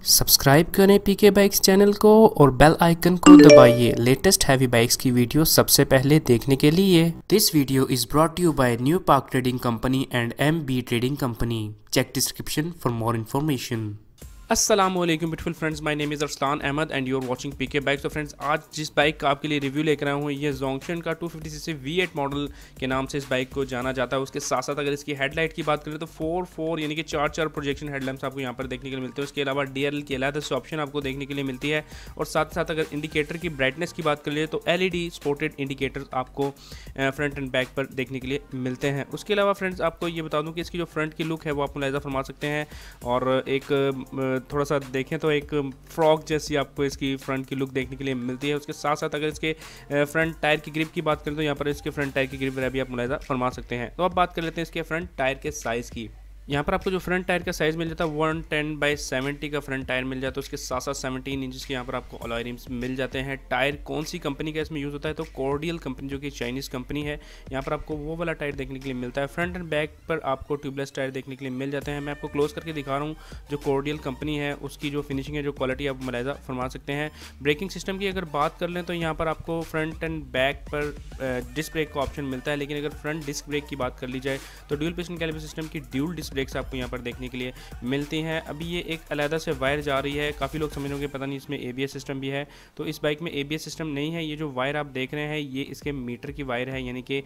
Subscribe करें पीके bikes channel को और बेल आइकन को दबाइए लेटेस्ट हैवी बाइक्स की वीडियो सबसे पहले देखने के लिए। This video is brought you by new park trading company and MB trading company. Check description for more information. अस्सलामुअलैकुम beautiful friends, my name is Arsalan Ahmed and you are watching PK bikes. तो friends, आज जिस bike का आपके लिए review लेकर आया हूँ ये जोंगशन का 250cc V8 मॉडल के नाम से इस बाइक को जाना जाता है। उसके साथ साथ अगर इसकी हेडलाइट की बात करें तो 4 यानी कि 4 प्रोजेक्शन हेडलैम्प्स आपको यहाँ पर देखने के लिए मिलते हैं। उसके अलावा DRL की अलग से ऑप्शन आपको देखने के लिए मिलती है और साथ साथ अगर इंडिकेटर की ब्राइटनेस की बात कर लिए तो LED स्पोर्टेड इंडिकेटर आपको फ्रंट एंड बैक पर देखने के लिए मिलते हैं। उसके अलावा फ्रेंड्स, आपको ये बता दूँ कि इसकी जो फ्रंट की लुक है वो आप मुलाहिजा फरमा सकते हैं और एक थोड़ा सा देखें तो एक फ्रॉक जैसी आपको इसकी फ्रंट की लुक देखने के लिए मिलती है। उसके साथ साथ अगर इसके फ्रंट टायर की ग्रिप की बात करें तो यहाँ पर इसके फ्रंट टायर की ग्रिप भी आप मुलाहिजा फरमा सकते हैं। तो अब बात कर लेते हैं इसके फ्रंट टायर के साइज़ की। यहाँ पर आपको जो फ्रंट टायर का साइज़ मिल जाता है 110/70 का फ्रंट टायर मिल जाता है। उसके साथ साथ 17 इंच के यहाँ पर आपको अलॉय रिम्स मिल जाते हैं। टायर कौन सी कंपनी का इसमें यूज़ होता है तो कॉर्डियल कंपनी, जो कि चाइनीज़ कंपनी है। यहाँ पर आपको वो वाला टायर देखने के लिए मिलता है। फ्रंट एंड बैक पर आपको ट्यूबलेस टायर देखने के लिए मिल जाते हैं। मैं आपको क्लोज करके दिखा रहा हूँ जो कॉर्डियल कंपनी है उसकी जो फिनिशिंग है, जो क्वालिटी आप मुलाहिजा फरमा सकते हैं। ब्रेकिंग सिस्टम की अगर बात कर लें तो यहाँ पर आपको फ्रंट एंड बैक पर डिस्क ब्रेक का ऑप्शन मिलता है, लेकिन अगर फ्रंट डिस्क ब्रेक की बात कर ली जाए तो ड्यूल पिस्टन कैलिपर सिस्टम की ड्यूल डिस्क ब्रेक्स आपको यहाँ पर देखने के लिए मिलती हैं। अभी ये एक अलग से वायर जा रही है, काफ़ी लोग समझ होंगे पता नहीं इसमें ABS सिस्टम भी है, तो इस बाइक में ABS सिस्टम नहीं है। ये जो वायर आप देख रहे हैं ये इसके मीटर की वायर है, यानी कि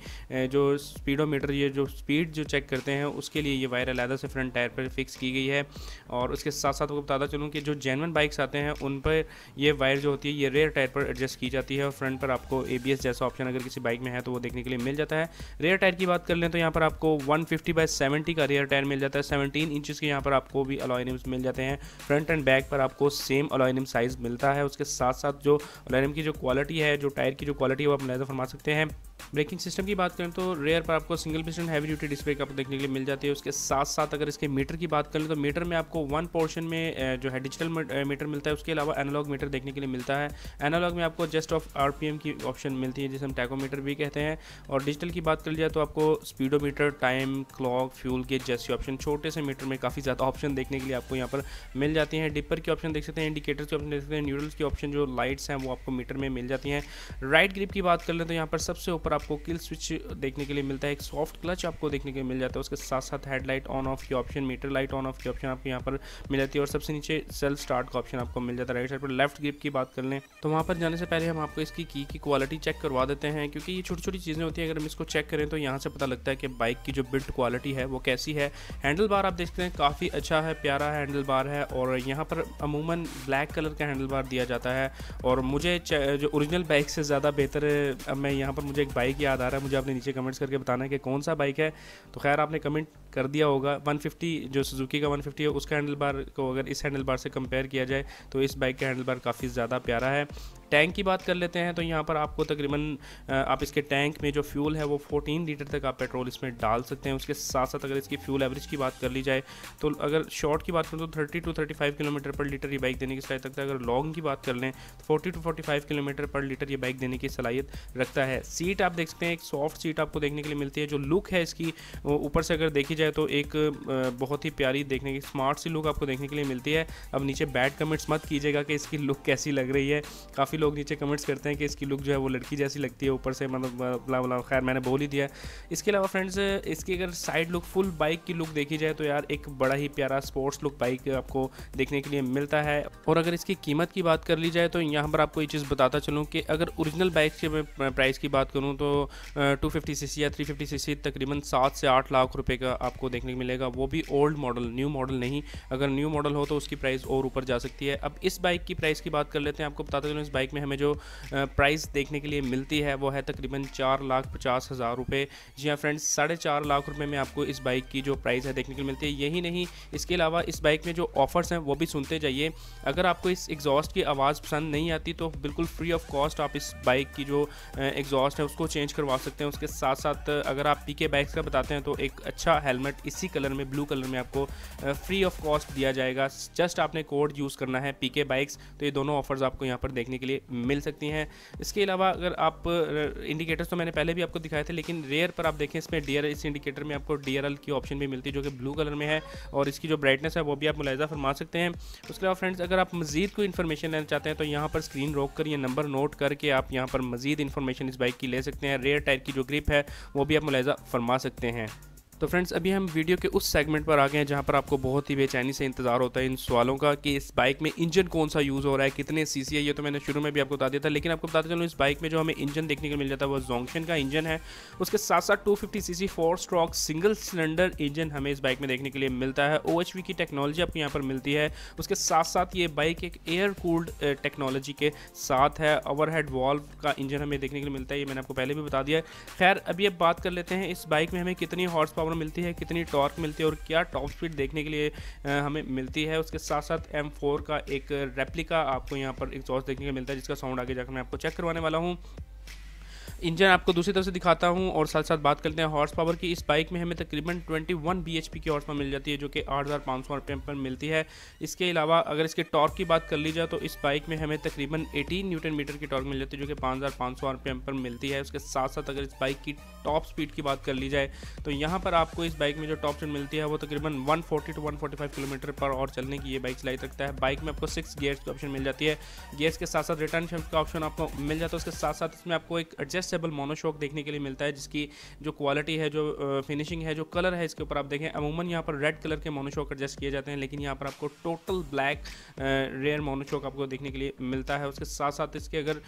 जो स्पीडोमीटर, ये जो स्पीड जो चेक करते हैं उसके लिए ये वायर अलग से फ्रंट टायर पर फिक्स की गई है। और उसके साथ साथ आपको बताता चलूँ कि जो जेन्युइन बाइक्स आते हैं उन पर ये वायर जो होती है ये रेयर टायर पर एडजस्ट की जाती है और फ्रंट पर आपको ABS जैसा ऑप्शन अगर किसी बाइक में है तो वो देखने के लिए मिल जाता है। रेयर टायर की बात कर लें तो यहाँ पर आपको 150/70 का रेयर टायर मिल जाता है। 17 इंचज़ के यहाँ पर आपको भी अलॉय रिम्स मिल जाते हैं। फ्रंट एंड बैक पर आपको सेम अलॉय रिम साइज़ मिलता है। उसके साथ साथ जो अलॉय रिम की जो क्वालिटी है, जो टायर की जो क्वालिटी है वो आप मुलाहिजा फरमा सकते हैं। ब्रेकिंग सिस्टम की बात करें तो रेयर पर आपको single piston heavy duty disc brake आपको देखने के लिए मिल जाती है। उसके साथ साथ अगर इसके मीटर की बात करें तो मीटर में आपको वन पोर्शन में जो है डिजिटल मीटर मिलता है। उसके अलावा एनालॉग मीटर देखने के लिए मिलता है। एनालॉग में आपको जस्ट ऑफ RPM की ऑप्शन मिलती है जिसे हम टैकोमीटर भी कहते हैं। और डिजिटल की बात कर लिया तो आपको speedometer, time, clock, fuel gauge जैसी ऑप्शन, छोटे से मीटर में काफ़ी ज़्यादा ऑप्शन देखने के लिए आपको यहाँ पर मिल जाती हैं। डिपर की ऑप्शन देख सकते हैं, इंडिकेटर्स के ऑप्शन देख सकते हैं, न्यूट्रल्स की ऑप्शन जो लाइट्स हैं वो आपको मीटर में मिल जाती हैं। राइट ग्रिप की बात कर लें तो यहाँ पर सबसे ऊपर आपको किल स्विच देखने के लिए मिलता है। एक सॉफ्ट क्लच आपको देखने के लिए मिल जाता है। उसके साथ साथ हेडलाइट ऑन ऑफ की option, meter light on off की ऑप्शन आपको यहाँ पर मिल जाती है और सबसे नीचे सेल्फ स्टार्ट का ऑप्शन आपको मिल जाता है। राइट साइड पर लेफ्ट ग्रिप की बात कर लें तो वहाँ पर जाने से पहले हम आपको इसकी की क्वालिटी चेक करवा देते हैं, क्योंकि ये छोटी छोटी चीज़ें होती हैं। अगर हम इसको चेक करें तो यहाँ से पता लगता है कि बाइक की जो बिल्ड क्वालिटी है वो कैसी है। हैंडल बार आप देखते हैं काफ़ी अच्छा है, प्यारा हैंडल बार है और यहाँ पर अमूमन ब्लैक कलर का हैंडल बार दिया जाता है। और मुझे जो ओरिजिनल बाइक से ज़्यादा बेहतर, अब मैं यहाँ पर मुझे एक बाइक याद आ रहा है, मुझे आपने नीचे कमेंट्स करके बताना है कि कौन सा बाइक है। तो खैर आपने कमेंट कर दिया होगा। 150 जो सुजुकी का 150 है उसका हैंडल बार को अगर इस हैंडल बार से कंपेयर किया जाए तो इस बाइक का हैंडल बार काफ़ी ज़्यादा प्यारा है। टैंक की बात कर लेते हैं तो यहाँ पर आपको तकरीबन आप इसके टैंक में जो फ्यूल है वो 14 लीटर तक आप पेट्रोल इसमें डाल सकते हैं। उसके साथ साथ अगर इसकी फ्यूल एवरेज की बात कर ली जाए तो अगर शॉर्ट की बात करें तो 30 to 35 किलोमीटर पर लीटर ये बाइक देने की सलाहियत रखता है। अगर लॉन्ग की बात कर लें तो 40 to 45 किलोमीटर पर लीटर ये बाइक देने की सलाहियत रखता है। सीट आप देख सकते हैं, एक सॉफ्ट सीट आपको देखने के लिए मिलती है। जो लुक है इसकी ऊपर से अगर देखी जाए तो एक बहुत ही प्यारी देखने की स्मार्ट सी लुक आपको देखने के लिए मिलती है। अब नीचे बैड कमेंट्स मत कीजिएगा कि इसकी लुक कैसी लग रही है। काफ़ी लोग नीचे कमेंट्स करते हैं कि इसकी लुक जो है वो लड़की जैसी लगती है ऊपर से, मतलब खैर मैंने बोल ही दिया। इसके अलावा फ्रेंड्स, इसकी अगर साइड लुक, फुल बाइक की लुक देखी जाए तो यार एक बड़ा ही प्यारा स्पोर्ट्स लुक बाइक आपको देखने के लिए मिलता है। और अगर इसकी कीमत की बात कर ली जाए तो यहाँ पर आपको ये चीज़ बताता चलूँ कि अगर ओरिजिनल बाइक के प्राइस की बात करूँ तो 250cc या 350cc तकरीबन 7 से 8 लाख रुपए का आपको देखने को मिलेगा, वो भी ओल्ड मॉडल, न्यू मॉडल नहीं। अगर न्यू मॉडल हो तो उसकी प्राइस और ऊपर जा सकती है। अब इस बाइक की प्राइस की बात कर लेते हैं। आपको बताते चलूँ इस बाइक में हमें जो प्राइस देखने के लिए मिलती है वो है तकरीबन 4,50,000 रुपये। जी हाँ फ्रेंड्स, 4.5 लाख रुपए में आपको इस बाइक की जो प्राइस है देखने के लिए मिलती है। यही नहीं, इसके अलावा इस बाइक में जो ऑफर्स हैं वो भी सुनते जाइए। अगर आपको इस एग्जॉस्ट की आवाज़ पसंद नहीं आती तो बिल्कुल फ्री ऑफ कॉस्ट आप इस बाइक की जो एग्जॉस्ट है उसको चेंज करवा सकते हैं। उसके साथ साथ अगर आप पीके बाइक्स का बताते हैं तो एक अच्छा हेलमेट इसी कलर में, ब्लू कलर में आपको फ्री ऑफ कॉस्ट दिया जाएगा। जस्ट आपने कोड यूज़ करना है पीके बाइक्स। तो ये दोनों ऑफर्स आपको यहाँ पर देखने के लिए मिल सकती हैं। इसके अलावा अगर आप इंडिकेटर्स तो मैंने पहले भी आपको दिखाए थे, लेकिन रेयर पर आप देखें इसमें इस इंडिकेटर में आपको DRL की ऑप्शन भी मिलती है जो कि ब्लू कलर में है, और इसकी जो ब्राइटनेस है वो भी आप मुलाहिजा फरमा सकते हैं। उसके अलावा फ्रेंड्स, अगर आप मजीद कोई इन्फॉर्मेशन लेना चाहते हैं तो यहाँ पर स्क्रीन रोक कर ये नंबर नोट करके आप यहाँ पर मजीद इन्फॉर्मेशन इस बाइक की ले सकते हैं। रेयर टायर की जो ग्रिप है वो भी आप मुलाहिजा फरमा सकते हैं। तो फ्रेंड्स, अभी हम वीडियो के उस सेगमेंट पर आ गए हैं जहां पर आपको बहुत ही बेचैनी से इंतजार होता है इन सवालों का कि इस बाइक में इंजन कौन सा यूज़ हो रहा है, कितने सीसी है। ये तो मैंने शुरू में भी आपको बता दिया था, लेकिन आपको बताते चलूँ इस बाइक में जो हमें इंजन देखने को मिल जाता है वो जोंगशन का इंजन है। उसके साथ साथ 250cc 4 stroke single cylinder engine हमें इस बाइक में देखने के लिए मिलता है। OHV की टेक्नोलॉजी आपको यहाँ पर मिलती है। उसके साथ साथ ये बाइक एक एयर कूल्ड टेक्नोलॉजी के साथ है। ओवरहेड वॉल्व का इंजन हमें देखने के लिए मिलता है, ये मैंने आपको पहले भी बता दिया है। खैर, अभी अब बात कर लेते हैं इस बाइक में हमें कितनी हॉर्स पावर मिलती है, कितनी टॉर्क मिलती है और क्या टॉप स्पीड देखने के लिए हमें मिलती है। उसके साथ साथ M4 का एक रेप्लिका आपको यहाँ पर एग्जॉस्ट देखने को मिलता है, जिसका साउंड आगे जाकर मैं आपको चेक करवाने वाला हूँ। इंजन आपको दूसरी तरफ से दिखाता हूँ और साथ साथ बात करते हैं हॉर्स पावर की। इस बाइक में हमें तकरीबन 21 bhp की हॉर्स पावर मिल जाती है जो कि 8500 RPM पर मिलती है। इसके अलावा अगर इसके टॉर्क की बात कर ली जाए तो इस बाइक में हमें तकरीबन 18 न्यूटन मीटर की टॉर्क मिल जाती है जो कि 5500 RPM पर मिलती है। उसके साथ साथ अगर इस बाइक की टॉप स्पीड की बात कर ली जाए तो यहाँ पर आपको इस बाइक में जो टॉप स्पीड मिलती है वो तकरीबन 140 to 145 किलोमीटर पर आवर चलने की ये बाइक सलाहियत रखता है। बाइक में आपको 6 गियर्स की ऑप्शन मिल जाती है। गियर्स के साथ साथ रिटर्न शिफ्ट का ऑप्शन आपको मिल जाता है। उसके साथ साथ इसमें आपको एक एडजस्टेबल मोनोशॉक देखने के लिए मिलता है, जिसकी जो क्वालिटी है, जो फिनिशिंग है, जो कलर है इसके ऊपर आप देखें, अमूमन यहाँ पर रेड कलर के मोनोशॉक एडजस्ट किए जाते हैं, लेकिन यहाँ पर आपको टोटल ब्लैक रेयर मोनोशॉक आपको देखने के लिए मिलता है। उसके साथ साथ इसके अगर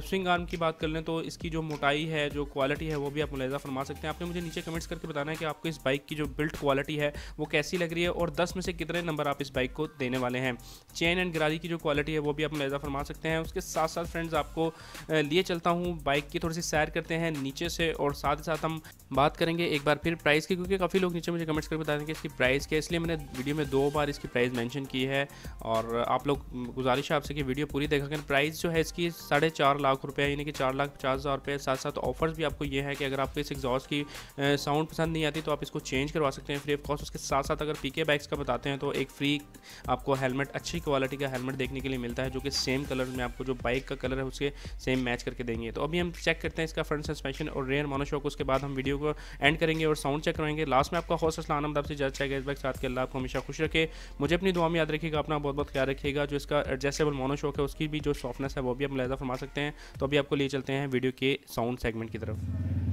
स्विंग आर्म की बात कर लें तो इसकी जो मोटाई है, जो क्वालिटी है वो भी आप मुलाहिजा फरमा सकते हैं। आपने मुझे नीचे कमेंट्स करके बताना है कि आपको इस बाइक की जो बिल्ड क्वालिटी है वो कैसी लग रही है और 10 में से कितने नंबर आप इस बाइक को देने वाले हैं। चेन एंड गरारी की जो क्वालिटी है वो भी आप मुलाहिजा फरमा सकते हैं। उसके साथ साथ फ्रेंड्स, आपको लिए चलता हूँ, बाइक की थोड़ी सी सैर करते हैं नीचे से, और साथ ही साथ हम बात करेंगे एक बार फिर प्राइस की, क्योंकि काफ़ी लोग नीचे मुझे कमेंट्स करके बता दें कि इसकी प्राइस क्या है, इसलिए मैंने वीडियो में 2 बार इसकी प्राइस मेंशन की है। और आप लोग, गुजारिश है आपसे कि वीडियो पूरी देखा करें। प्राइस जो है इसकी 4.5 लाख रुपये, यानी कि 4,50,000 रुपये। साथ साथ ऑफर्स भी आपको ये है कि अगर आपको इस एग्जॉस्ट की साउंड पसंद नहीं आती तो आप इसको चेंज करवा सकते हैं फ्री ऑफ कॉस्ट। उसके साथ साथ अगर पीके बाइक्स का बताते हैं तो एक फ्री आपको हेलमेट, अच्छी क्वालिटी का हेलमेट देखने के लिए मिलता है जो कि सेम कलर में आपको जो बाइक का कलर है उसके सेम मैच करके देंगे। तो अभी हम चेक करते हैं इसका फ्रंट सस्पेंशन और रेयर मोनोशॉक। उसके बाद हम वीडियो को एंड करेंगे और साउंड चेक कराएंगे। लास्ट में आपका होस्ट असलान अहमद आपसे इजाज़त चाहेगा इस बाइक साथ के। अल्लाह आपको हमेशा खुश रखे, मुझे अपनी दुआ में याद रखिएगा, अपना बहुत बहुत ख्याल रखिएगा। जो इसका एडजस्टेबल मोनोशॉक है उसकी भी जो सॉफ्टनेस है वो भी आप मुलाहिजा फरमा सकते हैं। तो अभी आपको लिए चलते हैं वीडियो के साउंड सेगमेंट की तरफ।